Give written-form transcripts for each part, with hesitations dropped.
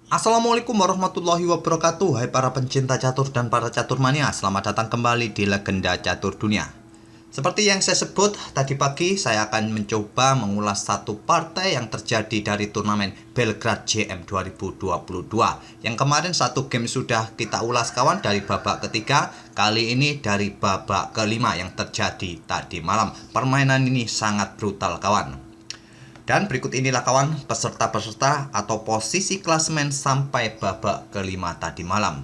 Assalamualaikum warahmatullahi wabarakatuh. Hai para pencinta catur dan para catur mania, selamat datang kembali di Legenda Catur Dunia. Seperti yang saya sebut tadi pagi, saya akan mencoba mengulas satu partai yang terjadi dari turnamen Belgrade JM 2022. Yang kemarin satu game sudah kita ulas kawan, dari babak ketiga. Kali ini dari babak kelima yang terjadi tadi malam. Permainan ini sangat brutal kawan. Dan berikut inilah kawan peserta-peserta atau posisi klasemen sampai babak kelima tadi malam.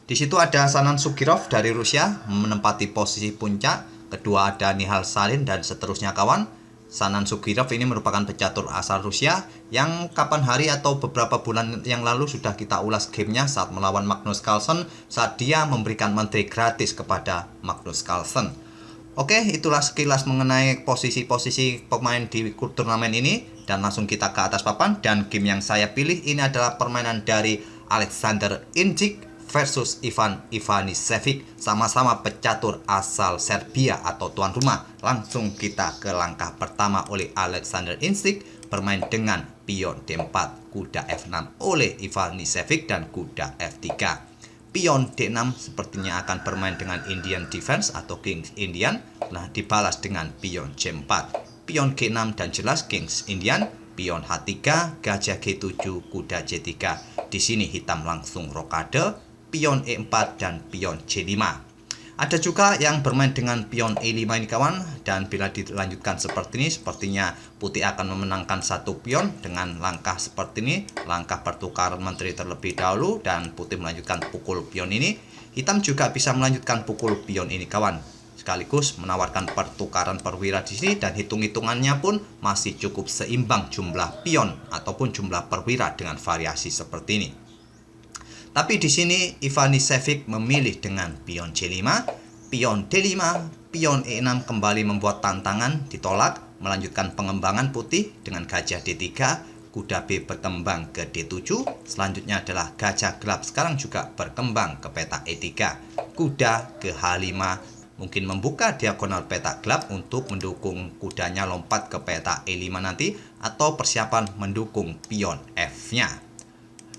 Di situ ada Sanan Sugirov dari Rusia menempati posisi puncak. Kedua ada Nihal Sarin dan seterusnya kawan. Sanan Sugirov ini merupakan pecatur asal Rusia yang kapan hari atau beberapa bulan yang lalu sudah kita ulas gamenya saat melawan Magnus Carlsen, saat dia memberikan menteri gratis kepada Magnus Carlsen. Oke, itulah sekilas mengenai posisi-posisi pemain di turnamen ini. Dan langsung kita ke atas papan. Dan game yang saya pilih ini adalah permainan dari Alexander Injic versus Ivan Ivanisevic. Sama-sama pecatur asal Serbia atau tuan rumah. Langsung kita ke langkah pertama oleh Alexander Injic. Bermain dengan pion D4, kuda F6 oleh Ivanisevic dan kuda F3. Pion D6 sepertinya akan bermain dengan Indian Defense atau Kings Indian. Nah, dibalas dengan pion C4. Pion G6 dan jelas Kings Indian. Pion H3, gajah G7, kuda C3. Di sini hitam langsung rokade. Pion E4 dan pion C5. Ada juga yang bermain dengan pion E5 ini kawan. Dan bila dilanjutkan seperti ini, sepertinya putih akan memenangkan satu pion dengan langkah seperti ini. Langkah pertukaran menteri terlebih dahulu dan putih melanjutkan pukul pion ini. Hitam juga bisa melanjutkan pukul pion ini kawan. Sekaligus menawarkan pertukaran perwira di sini dan hitung-hitungannya pun masih cukup seimbang jumlah pion ataupun jumlah perwira dengan variasi seperti ini. Tapi di sini Ivanisevic memilih dengan pion C5, pion D5, pion E6 kembali membuat tantangan, ditolak, melanjutkan pengembangan putih dengan gajah D3, kuda B berkembang ke D7, selanjutnya adalah gajah gelap sekarang juga berkembang ke peta E3, kuda ke H5, mungkin membuka diagonal peta gelap untuk mendukung kudanya lompat ke peta E5 nanti, atau persiapan mendukung pion F-nya.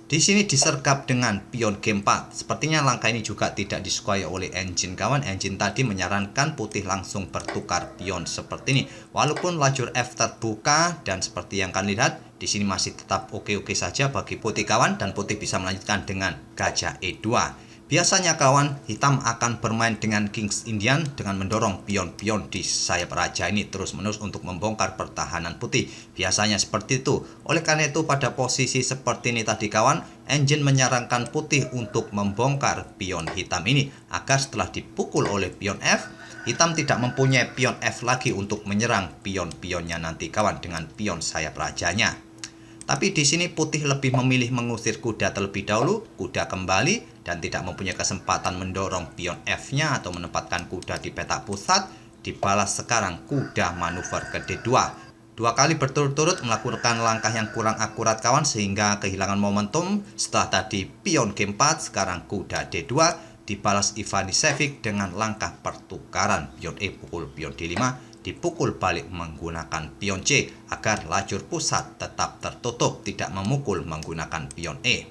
Di sini disergap dengan pion G4. Sepertinya langkah ini juga tidak disukai oleh engine kawan. Engine tadi menyarankan putih langsung bertukar pion seperti ini. Walaupun lajur F terbuka dan seperti yang kalian lihat, di sini masih tetap oke-oke saja bagi putih kawan, dan putih bisa melanjutkan dengan gajah E2. Biasanya kawan, hitam akan bermain dengan Kings Indian dengan mendorong pion-pion di sayap raja ini terus-menerus untuk membongkar pertahanan putih. Biasanya seperti itu. Oleh karena itu pada posisi seperti ini tadi kawan, engine menyarankan putih untuk membongkar pion hitam ini agar setelah dipukul oleh pion F, hitam tidak mempunyai pion F lagi untuk menyerang pion-pionnya nanti kawan dengan pion sayap rajanya. Tapi di sini putih lebih memilih mengusir kuda terlebih dahulu, kuda kembali, dan tidak mempunyai kesempatan mendorong pion F-nya atau menempatkan kuda di peta pusat. Dibalas sekarang kuda manuver ke D2. Dua kali berturut-turut melakukan langkah yang kurang akurat kawan sehingga kehilangan momentum. Setelah tadi pion G4, sekarang kuda D2. Dibalas Ivanisevic dengan langkah pertukaran pion E pukul pion D5. Dipukul balik menggunakan pion C agar lajur pusat tetap tertutup, tidak memukul menggunakan pion E.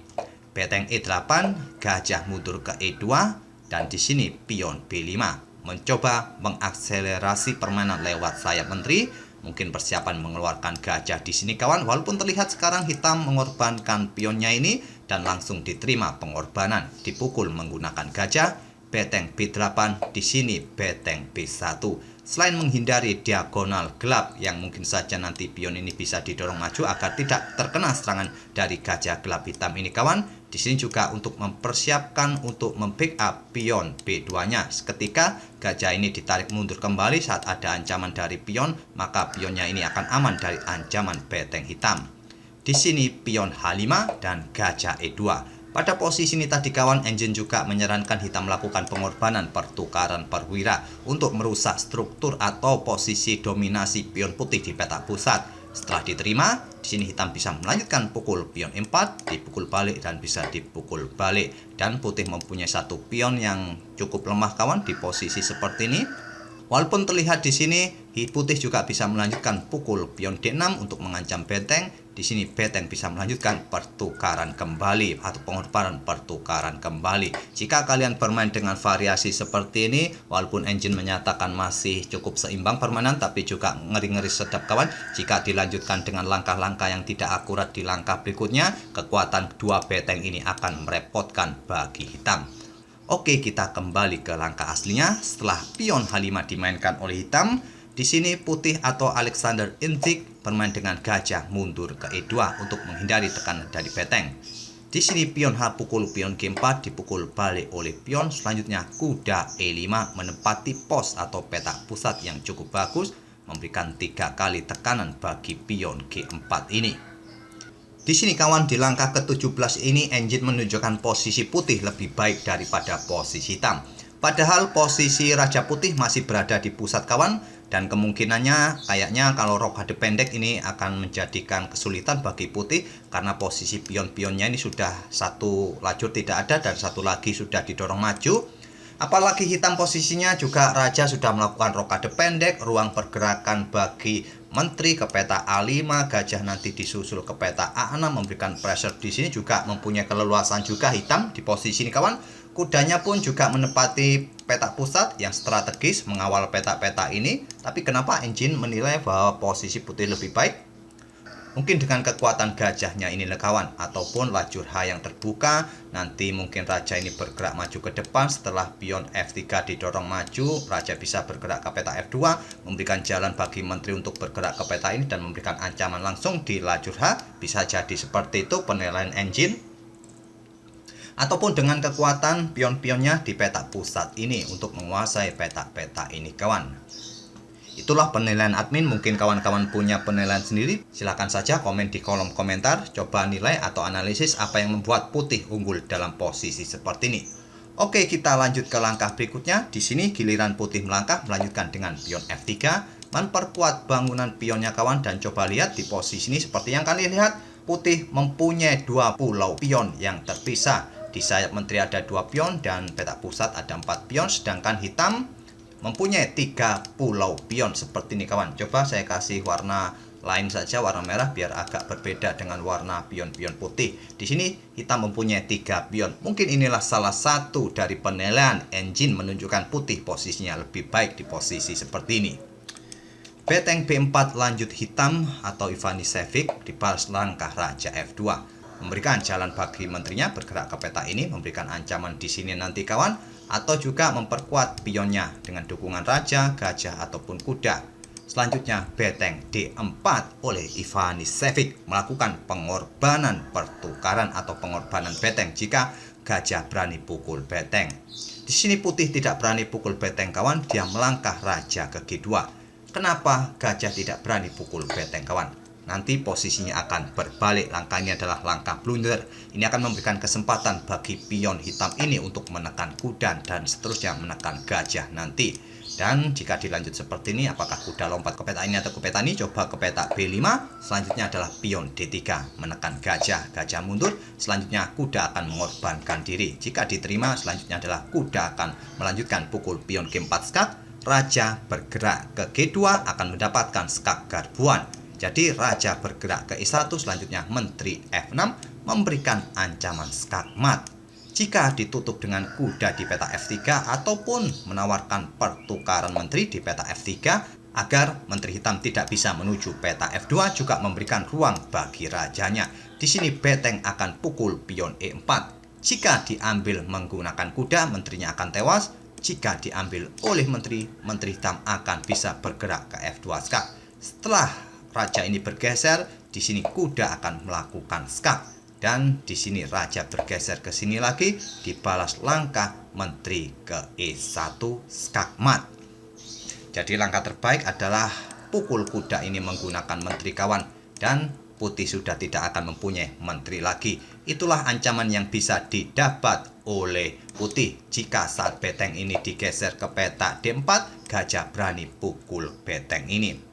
Beteng E8, gajah mundur ke E2, dan di sini pion B5 mencoba mengakselerasi permainan lewat sayap menteri. Mungkin persiapan mengeluarkan gajah di sini kawan, walaupun terlihat sekarang hitam mengorbankan pionnya ini dan langsung diterima pengorbanan, dipukul menggunakan gajah. Beteng B8, di sini beteng B1. Selain menghindari diagonal gelap yang mungkin saja nanti pion ini bisa didorong maju agar tidak terkena serangan dari gajah gelap hitam ini kawan, di sini juga untuk mempersiapkan untuk membackup pion B2-nya. Ketika gajah ini ditarik mundur kembali saat ada ancaman dari pion, maka pionnya ini akan aman dari ancaman beteng hitam. Di sini pion H5 dan gajah E2. Pada posisi ini tadi kawan, engine juga menyarankan hitam melakukan pengorbanan pertukaran perwira untuk merusak struktur atau posisi dominasi pion putih di peta pusat. Setelah diterima, di sini hitam bisa melanjutkan pukul pion E4, dipukul balik dan bisa dipukul balik. Dan putih mempunyai satu pion yang cukup lemah kawan di posisi seperti ini. Walaupun terlihat di sini, putih juga bisa melanjutkan pukul pion D6 untuk mengancam benteng. di sini beteng bisa melanjutkan pertukaran kembali atau pengorbanan pertukaran kembali. Jika kalian bermain dengan variasi seperti ini, walaupun engine menyatakan masih cukup seimbang permainan, tapi juga ngeri-ngeri sedap kawan. Jika dilanjutkan dengan langkah-langkah yang tidak akurat di langkah berikutnya, kekuatan dua beteng ini akan merepotkan bagi hitam. Oke, kita kembali ke langkah aslinya. Setelah pion H5 dimainkan oleh hitam, di sini putih atau Alexander Inzik bermain dengan gajah mundur ke E2 untuk menghindari tekanan dari beteng. Di sini pion H pukul pion G4 dipukul balik oleh pion. Selanjutnya kuda E5 menempati pos atau petak pusat yang cukup bagus, memberikan 3 kali tekanan bagi pion G4 ini. Di sini kawan, di langkah ke-17 ini engine menunjukkan posisi putih lebih baik daripada posisi hitam. Padahal posisi Raja Putih masih berada di pusat kawan, dan kemungkinannya kayaknya kalau rokade pendek ini akan menjadikan kesulitan bagi putih karena posisi pion-pionnya ini sudah satu lajur tidak ada dan satu lagi sudah didorong maju. Apalagi hitam posisinya juga raja sudah melakukan rokade pendek, ruang pergerakan bagi menteri ke peta A5, gajah nanti disusul ke peta A6 memberikan pressure. Di sini juga mempunyai keleluasan juga hitam di posisi ini kawan. Kudanya pun juga menempati peta pusat yang strategis mengawal peta-peta ini. Tapi kenapa engine menilai bahwa posisi putih lebih baik? Mungkin dengan kekuatan gajahnya ini kawan, ataupun lajur H yang terbuka. Nanti mungkin raja ini bergerak maju ke depan. Setelah pion F3 didorong maju, raja bisa bergerak ke peta F2, memberikan jalan bagi menteri untuk bergerak ke peta ini dan memberikan ancaman langsung di lajur H. Bisa jadi seperti itu penilaian engine. Ataupun dengan kekuatan pion-pionnya di peta pusat ini untuk menguasai peta-peta ini kawan. Itulah penilaian admin. Mungkin kawan-kawan punya penilaian sendiri. Silahkan saja komen di kolom komentar. Coba nilai atau analisis apa yang membuat putih unggul dalam posisi seperti ini. Oke, kita lanjut ke langkah berikutnya. Di sini giliran putih melangkah melanjutkan dengan pion F3, memperkuat bangunan pionnya kawan. Dan coba lihat di posisi ini seperti yang kalian lihat, putih mempunyai 2 pulau pion yang terpisah. Di sayap menteri ada 2 pion dan peta pusat ada 4 pion, sedangkan hitam mempunyai 3 pulau pion seperti ini kawan. Coba saya kasih warna lain saja, warna merah, biar agak berbeda dengan warna pion-pion putih. Di sini hitam mempunyai 3 pion. Mungkin inilah salah satu dari penilaian engine menunjukkan putih posisinya lebih baik di posisi seperti ini. Beteng B4 lanjut hitam atau Ivanisevic dibalas langkah raja F2, memberikan jalan bagi menterinya bergerak ke peta ini, memberikan ancaman di sini nanti kawan, atau juga memperkuat pionnya dengan dukungan raja, gajah ataupun kuda. Selanjutnya beteng D4 oleh Ivanisevic melakukan pengorbanan pertukaran atau pengorbanan beteng jika gajah berani pukul beteng. Di sini putih tidak berani pukul beteng kawan, dia melangkah raja ke G2. Kenapa gajah tidak berani pukul beteng kawan? Nanti posisinya akan berbalik. Langkah ini adalah langkah blunder. Ini akan memberikan kesempatan bagi pion hitam ini untuk menekan kuda dan seterusnya menekan gajah nanti. Dan jika dilanjut seperti ini, apakah kuda lompat ke peta ini atau ke peta ini? Coba ke peta B5. Selanjutnya adalah pion D3 menekan gajah. Gajah mundur. Selanjutnya kuda akan mengorbankan diri. Jika diterima, selanjutnya adalah kuda akan melanjutkan pukul pion G4 skak. Raja bergerak ke G2 akan mendapatkan skak garbuan. Jadi raja bergerak ke E1, selanjutnya menteri F6 memberikan ancaman skak mat. Jika ditutup dengan kuda di peta F3 ataupun menawarkan pertukaran menteri di peta F3 agar menteri hitam tidak bisa menuju peta F2, juga memberikan ruang bagi rajanya. Di sini beteng akan pukul pion E4. Jika diambil menggunakan kuda, menterinya akan tewas. Jika diambil oleh menteri hitam akan bisa bergerak ke F2 skak. Setelah raja ini bergeser, di sini kuda akan melakukan skak, dan di sini raja bergeser ke sini lagi, dibalas langkah menteri ke E1 skak mat. Jadi langkah terbaik adalah pukul kuda ini menggunakan menteri kawan, dan putih sudah tidak akan mempunyai menteri lagi. Itulah ancaman yang bisa didapat oleh putih jika saat beteng ini digeser ke peta D4, gajah berani pukul beteng ini.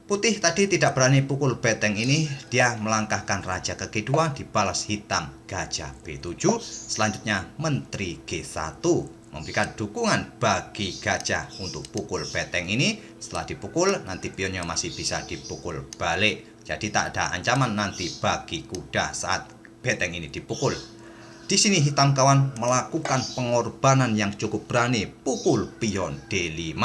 Putih tadi tidak berani pukul beteng ini, dia melangkahkan raja ke G2, dibalas hitam gajah B7, selanjutnya menteri G1, memberikan dukungan bagi gajah untuk pukul beteng ini. Setelah dipukul, nanti pionnya masih bisa dipukul balik. Jadi tak ada ancaman nanti bagi kuda saat beteng ini dipukul. Di sini hitam kawan melakukan pengorbanan yang cukup berani, pukul pion D5.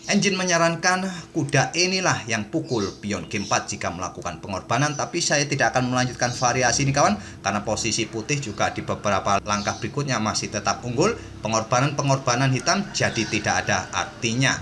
Engine menyarankan kuda inilah yang pukul pion G4 jika melakukan pengorbanan, tapi saya tidak akan melanjutkan variasi ini kawan, karena posisi putih juga di beberapa langkah berikutnya masih tetap unggul. Pengorbanan hitam jadi tidak ada artinya.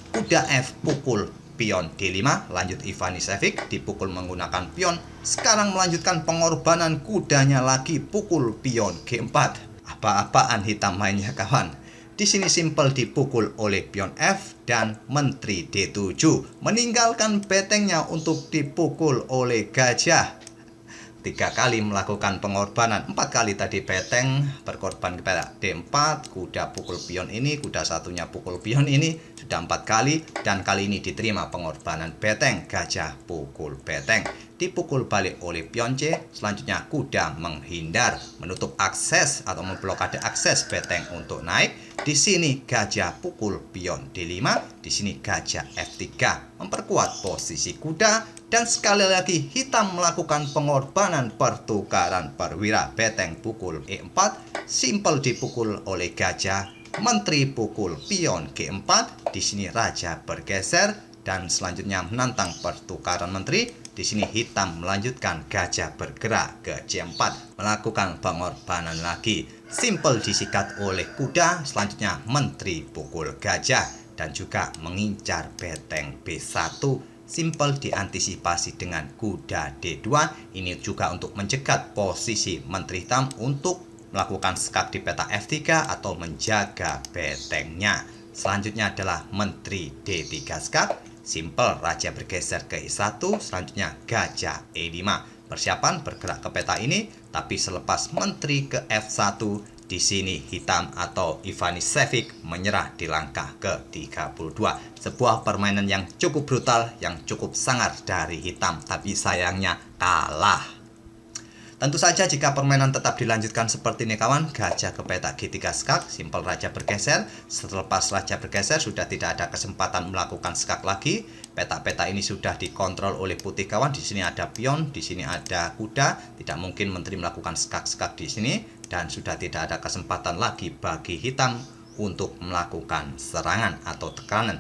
Kuda F pukul pion D5, lanjut Ivanisevic dipukul menggunakan pion. Sekarang melanjutkan pengorbanan kudanya lagi, pukul pion G4. Apa-apaan hitam mainnya kawan. Di sini simpel dipukul oleh pion F dan menteri D7, meninggalkan betengnya untuk dipukul oleh gajah. 3 kali melakukan pengorbanan, 4 kali tadi beteng berkorban kepada D4, kuda pukul pion ini, kuda satunya pukul pion ini, sudah 4 kali, dan kali ini diterima pengorbanan beteng, gajah pukul beteng, dipukul balik oleh pion C. Selanjutnya kuda menghindar, menutup akses atau memblokade akses beteng untuk naik. Di sini gajah pukul pion D5, di sini gajah F3 memperkuat posisi kuda. Dan sekali lagi hitam melakukan pengorbanan pertukaran perwira, beteng pukul E4, simpel dipukul oleh gajah, menteri pukul pion G4. Di sini raja bergeser dan selanjutnya menantang pertukaran menteri. Di sini hitam melanjutkan gajah bergerak ke C4, melakukan pengorbanan lagi, simpel disikat oleh kuda. Selanjutnya menteri pukul gajah dan juga mengincar beteng B1. Simpel diantisipasi dengan kuda D2. Ini juga untuk mencegat posisi menteri hitam untuk melakukan skak di peta F3 atau menjaga betengnya. Selanjutnya adalah menteri D3 skak. Simpel raja bergeser ke E1. Selanjutnya gajah E5. Persiapan bergerak ke peta ini, tapi selepas menteri ke F1, di sini hitam atau Ivanisevic menyerah di langkah ke-32. Sebuah permainan yang cukup brutal, yang cukup sangar dari hitam, tapi sayangnya kalah. Tentu saja jika permainan tetap dilanjutkan seperti ini kawan, gajah ke peta G3 skak, simpel raja bergeser. Selepas raja bergeser sudah tidak ada kesempatan melakukan skak lagi. Peta-peta ini sudah dikontrol oleh putih kawan. Di sini ada pion, di sini ada kuda. Tidak mungkin menteri melakukan skak-skak di sini, dan sudah tidak ada kesempatan lagi bagi hitam untuk melakukan serangan atau tekanan.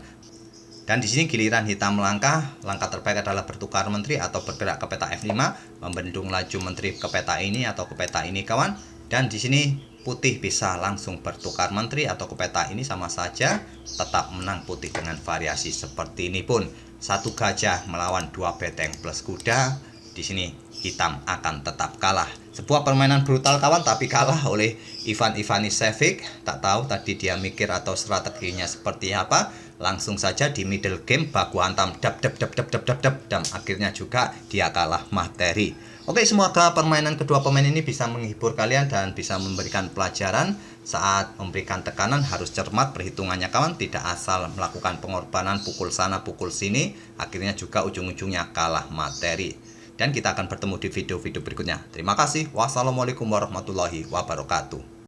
Dan di sini giliran hitam melangkah, langkah terbaik adalah bertukar menteri atau bergerak ke peta F5, membendung laju menteri ke peta ini atau ke peta ini kawan. Dan di sini putih bisa langsung bertukar menteri atau ke peta ini, sama saja tetap menang putih dengan variasi seperti ini pun. Satu gajah melawan 2 beteng plus kuda, di sini hitam akan tetap kalah. Sebuah permainan brutal kawan, tapi kalah oleh Ivanisevic. Tak tahu tadi dia mikir atau strateginya seperti apa. Langsung saja di middle game baku hantam dap, dan akhirnya juga dia kalah materi. Oke, semoga permainan kedua pemain ini bisa menghibur kalian dan bisa memberikan pelajaran. Saat memberikan tekanan harus cermat perhitungannya kawan, tidak asal melakukan pengorbanan pukul sana pukul sini, akhirnya juga ujung-ujungnya kalah materi. Dan kita akan bertemu di video-video berikutnya. Terima kasih. Wassalamualaikum warahmatullahi wabarakatuh.